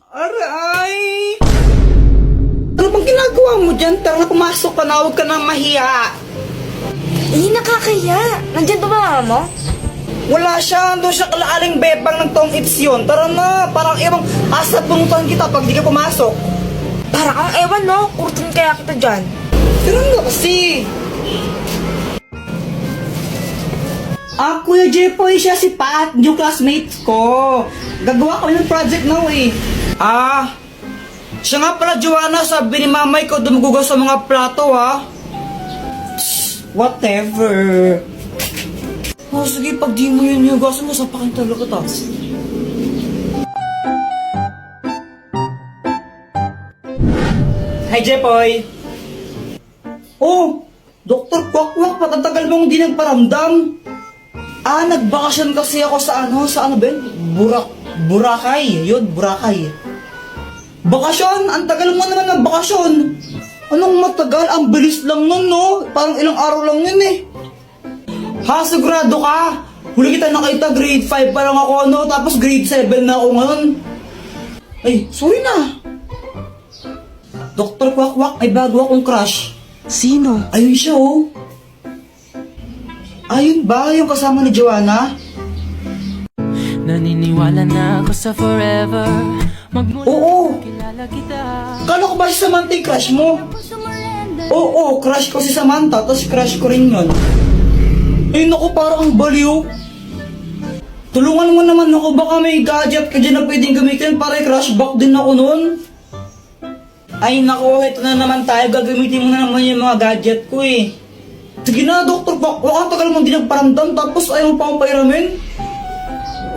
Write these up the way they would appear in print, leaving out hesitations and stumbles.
Aray! Ano bang ginagawa mo dyan? Tara, pumasok ka na, huwag ka nang mahiya. Hindi nakakaya. Nandyan ba mama mo? Wala siya, doon siya kalaaling bebang ng tong its yun. Tara na, parang ibang asa punutan kita pag di ka pumasok. Para kang ewan, no? Kurtin kaya kita dyan. Tara na kasi. Kuya Jepoy, siya si Pat, yung classmates ko. Gagawa kami ng project now eh. Siya nga pala, Joanna, sabi ni mamay ko dumugugas sa mga plato ha. Whatever. Sige, pag di mo yun hugasan mo, sapakin talaga ta. Hi, Jepoy. Oh, Dr. Kwakwak, patatagal mong di nagparamdam. Nagbakasyon kasi ako sa ano ba yun? Boracay. Yun, Boracay. Bakasyon? Ang tagal mo naman ng bakasyon. Anong matagal? Ang bilis lang nun, no? Parang ilang araw lang yun eh. Sigurado ka? Huli kita nakita, grade 5 pa lang ako, no? Tapos grade 7 na ako ngayon. Ay, sorry na. Dr. Kwakwak, may bago akong crush. Sino? Ayun siya, oh. Ayun ba? Yung kasama ni Joanna? Naniniwala na ako sa forever. Oo. Kilala kita. Kala ko ba si Samantha yung crush mo? Oo, crush ko si Samantha, tapos crush ko rin yun. Naku, parang ang baliw. Tulungan mo naman ako, baka may gadget ka dyan na pwedeng gamitin para i-crush back din ako nun. Ay naku, ito na naman tayo, gagamitin mo na naman yung mga gadget ko eh. Sige na, Dr. Bak, ang tagal mong di nagparamdam tapos ayaw mo pa akong pairamin.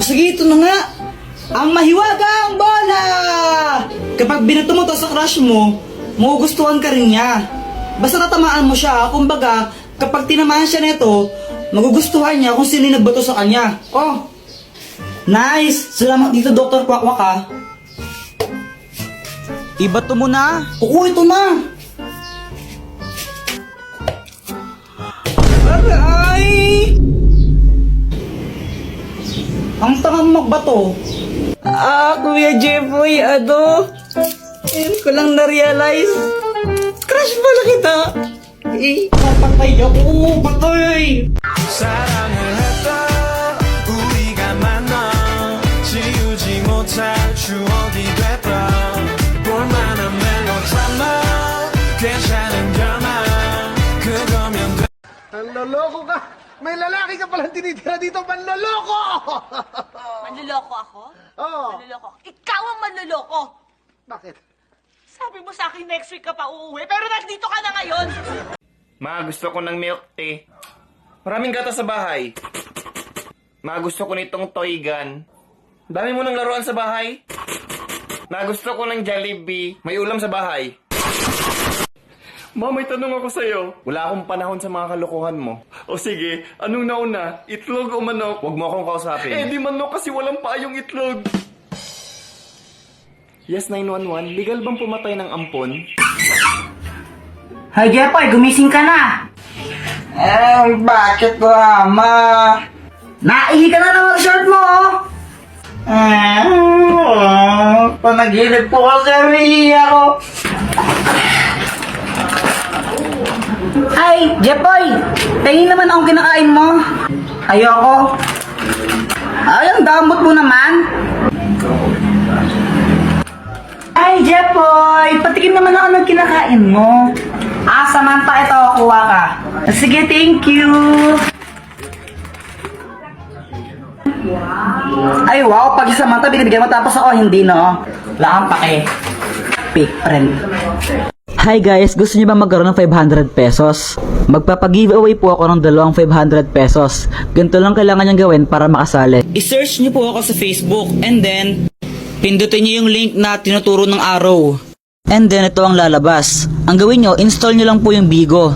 Sige, ito na nga. Ang mahiwagang bola! Kapag binato mo to sa crush mo, magugustuhan ka rin niya. Basta natamaan mo siya, kumbaga, kapag tinamaan siya nito, magugustuhan niya kung sino yung nagbato sa kanya. Oh, nice! Salamat dito, Dr. Kwakwak ha. Ibato mo na? Oo, ito na! Aray! Ang tangang magbato. Kuya Jepoy, ngayon ko lang na-realize. Crush pala kita. Papatay ako, patay. 사랑을 했다 우리가 만나 지우지 못할 추억이 됐다 볼만한 멜로드라마 괜찮은 결말 그거면 돼. Nanloloko ka! May lalaki ka palang tinitira dito, manloloko! Manluloko ako? Oo. Manluloko ako? Ikaw ang manluloko! Bakit? Sabi mo sa akin next week ka pa uuwi, pero nandito ka na ngayon! Ma, gusto ko ng milk tea. Maraming gatas sa bahay. Ma, gusto ko nitong toy gun. Dami mo ng laruan sa bahay. Ma, gusto ko ng Jollibee. May ulam sa bahay. Ma, may tanong ako sa'yo. Wala akong panahon sa mga kalokohan mo. O sige, anong nauna? Itlog o manok? Huwag mo akong kausapin. Eh, di manok kasi walang paayong itlog. Yes, 911. Legal bang pumatay ng ampon? Hi, Jepoy, gumising ka na. Bakit ko, ama? Naihi ka na ng short mo, panaginip po kasi umihi ako. Ay, Jepoy, tingin naman akong kinakain mo. Ayoko. Ay, ang damot mo naman. Ay, Jepoy, patikim naman ako ng kinakain mo. Samantha, ito, kuha ka. Sige, thank you. Ay, wow, pag si Samantha, binibigyan mo tapos ako, hindi, no? Wala kang pake. Fake friend. Hi guys, gusto niyo ba magkaroon ng 500 pesos? Magpapag-giveaway po ako ng dalawang 500 pesos. Ganito lang kailangan niyang gawin para makasali. I-search niyo po ako sa Facebook and then pindutin niyo yung link na tinuturo ng arrow. And then ito ang lalabas. Ang gawin niyo, install niyo lang po yung Bigo.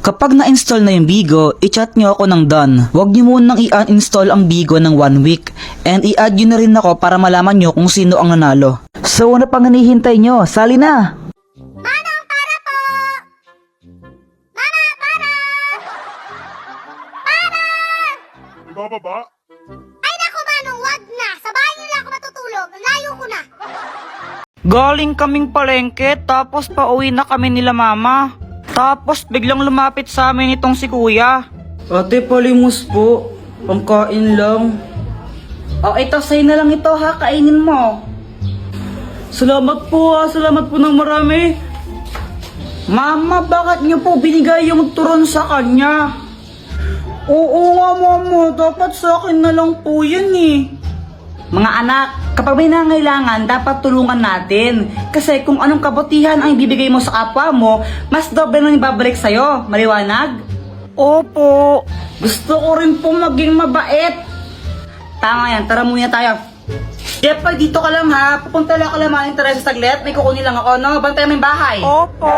Kapag na-install na yung Bigo, i-chat niyo ako ng done. Huwag niyo munang i-uninstall ang Bigo ng 1 week. And i-add niyo na rin ako para malaman niyo kung sino ang nanalo. So ano pang hinihintay niyo? Sali na! Manang para po! Mama, para! Para! Ibababa? Ay naku, Manong, wag na! Sa bahay niyo lang ako matutulog. Layo ko na. Galing kaming palengke, tapos pauwi na kami nila mama. Tapos biglang lumapit sa amin itong si kuya. Ate, palimos po. Pangkain lang. O, ito, sa'yo na lang ito ha, kainin mo. Salamat po ha, salamat po ng marami. Mama, bakit niyo po binigay yung turon sa kanya? Oo nga mama, dapat sa akin na lang po yan eh. Mga anak, kapag may nangailangan, dapat tulungan natin. Kasi kung anong kabutihan ang ibibigay mo sa kapwa mo, mas doble nang ibabalik sa'yo. Maliwanag? Opo. Gusto ko rin po maging mabait. Tama yan, tara muna tayo. Jepoy, dito ka lang ha. Pupunta lang ka lang mga Teresa saglit. May kukunin lang ako, no? Bantay mo yung bahay. Opo.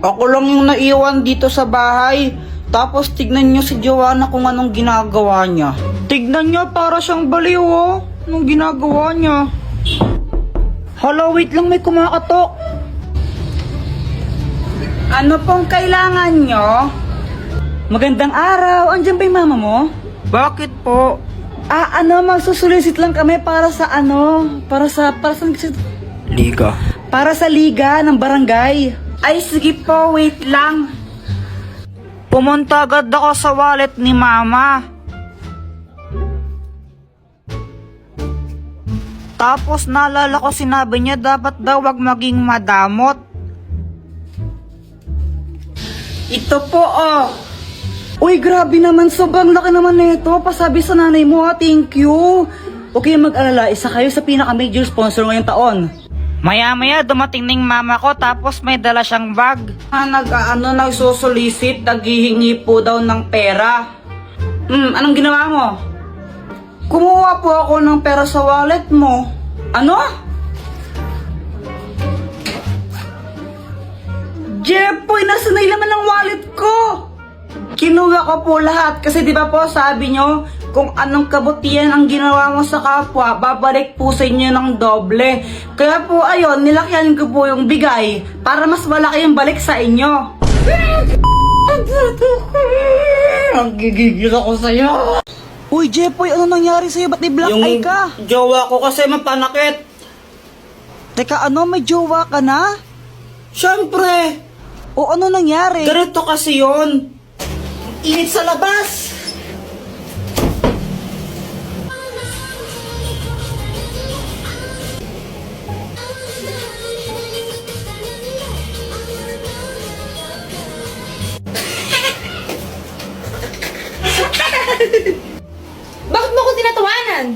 Ako lang yung naiwan dito sa bahay. Tapos tignan nyo si Joanna kung anong ginagawa niya. Tignan nyo, para siyang baliw oh. Anong ginagawa niya? Hala, wait lang, may kumakatok. Ano pong kailangan nyo? Magandang araw, andyan ba yung mama mo? Bakit po? Magsusulisit lang kami para sa para sa liga. Para sa liga ng barangay. Ay, sige po, wait lang. Pumunta agad ako sa wallet ni mama. Tapos naalala ko sinabi niya dapat daw wag maging madamot. Ito po oh. Uy, grabe naman, sobrang laki naman nito. Pasabi sa nanay mo ha, thank you. Okay, mag-alala, isa kayo sa pinaka-major sponsor ngayong taon. Maya-maya dumating ning mama ko tapos may dala siyang bag. Nagsusulisit, naghihingi po daw ng pera. Anong ginawa mo? Kumuha po ako ng pera sa wallet mo. Ano? Jepoy, nasa na naman ang wallet ko? Kinuha ko po lahat kasi di ba po sabi nyo, kung anong kabutihan ang ginawa mo sa kapwa, babalik po sa inyo ng doble. Kaya po ayun, nilakyan ko po yung bigay para mas malaki yung balik sa inyo. Ang gigigil ako sa'yo. Uy, Jepoy, ano nangyari sa'yo? Ba't i-black eye ka? Yung jowa ko kasi mapanakit. Teka, may jowa ka na? Siyempre. O ano nangyari? Ganito kasi yun. Init sa labas. Bakit mo ko tinatawanan?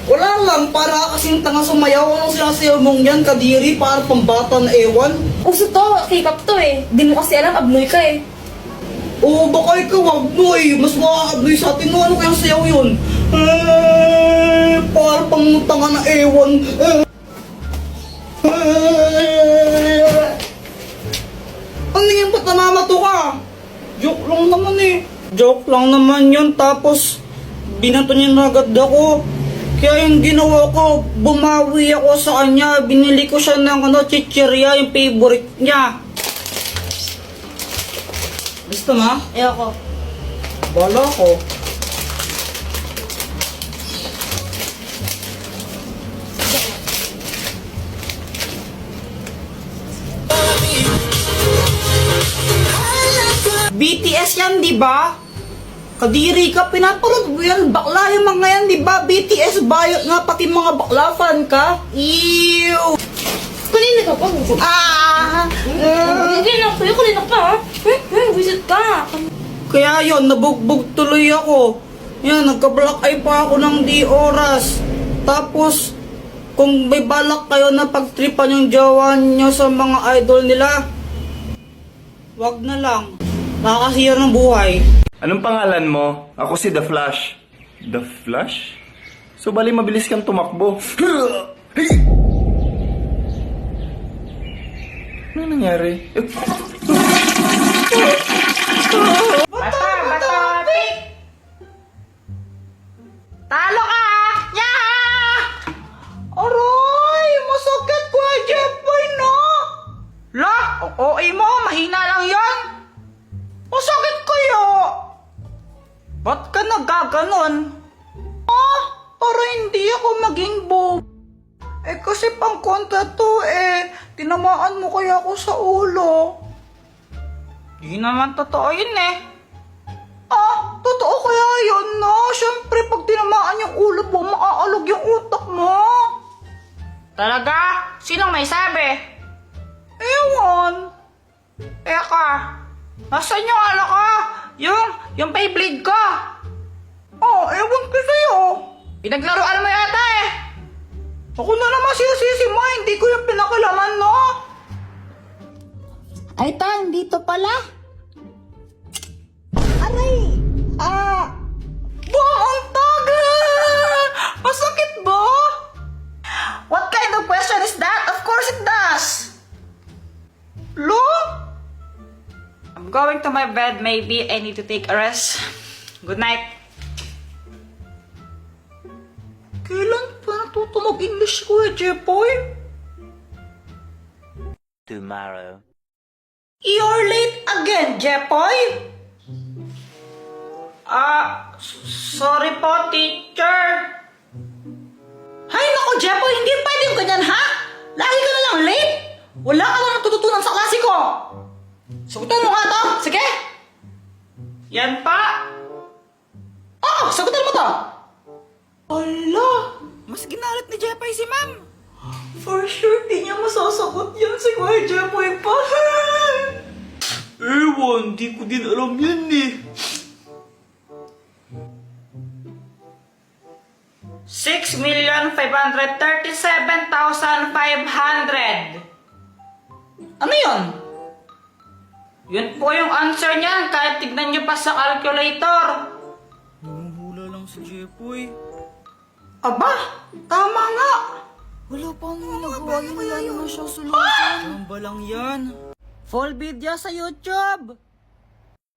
Wala lang, para kasing tanga sumayaw. Anong sinasayaw mong yan, kadiri? Para pambata na ewan. Uso to, K-pop to eh. Di mo kasi alam, abnoy ka eh. Oo, baka ikaw abnoy. Mas makakabnoy sa atin. Ano kayang sayaw yun? Para pang tanga na ewan. Ano yung ba't namamato ka? Joke lang naman eh. Joke lang naman yun. Tapos, binato niya na agad ako. Kaya yung ginawa ko, bumawi ako sa kanya. Binili ko siya ng chichirya, yung favorite niya. Gusto mo? Ayoko. Bala ko. BTS yan, di ba? Kadiri ka, pinapanood mo yan. Bakla yung mga yan, di ba? BTS bayot nga, pati mga bakla fan ka. Ew! Kanina ka pa. Hindi na ako. Kanina ka pa ha. Visit ka. Kaya yon, nabugbog tuloy ako. Yan, nagka-black eye pa ako ng di oras. Tapos, kung may balak kayo na pagtripan yung jowa nyo sa mga idol nila, wag na lang. Nakakasira ng buhay. Anong pangalan mo? Ako si The Flash. The Flash? So bali mabilis kang tumakbo. Ano nangyari? Talo ka! Yeah! Aray! Masakit ko, Jepoy, no? La! OA mo, mahina lang yan. Masakit kayo! Ba't ka nagkaganon? Para hindi ako maging bob. Kasi pang ang tattoo eh. Tinamaan mo kaya ako sa ulo. Di naman totoo yun eh. Ah, totoo kaya yun, no? Siyempre, pag tinamaan yung ulo mo, maaalog yung utak mo. Talaga? Sinong may sabi? Ewan. Teka, nasaan yung ano ko? Yung Beyblade ko? Oh, ewan ko sa'yo. Pinaglaruan mo yata eh. Ako na naman sisi mo, hindi ko yung pinakalaman, no? Ay, Tang, dito pala. Aray! Bong, ang tagal! Masakit ba? What kind of question is that? Of course it does. Lo? I'm going to my bed. Maybe I need to take a rest. Good night. Kailan pa natuto mag-English ko eh, Jepoy? Tomorrow. You're late again, Jepoy? Sorry po, teacher. Hay nako, Jepoy, hindi pwedeng ganyan, ha? Lagi ka na lang late. Wala ka lang natututunan sa klase ko. Sagutan mo nga to, sige? Yan pa. Oh, sagutan mo to. Ala, mas ginalit ni Jepoy si ma'am. For sure, di niya masasagot yan si Kuya Jepoy pa. Ewan, di ko din alam yan eh. 6,537,500. Ano yun? Yun po yung answer niyan kahit tignan niyo pa sa calculator. Hula lang si Jepoy. Aba, tama nga. Wala pa naman nagawa yun. Wala naman siyang solusyon. Tamba lang yan. Full video sa YouTube.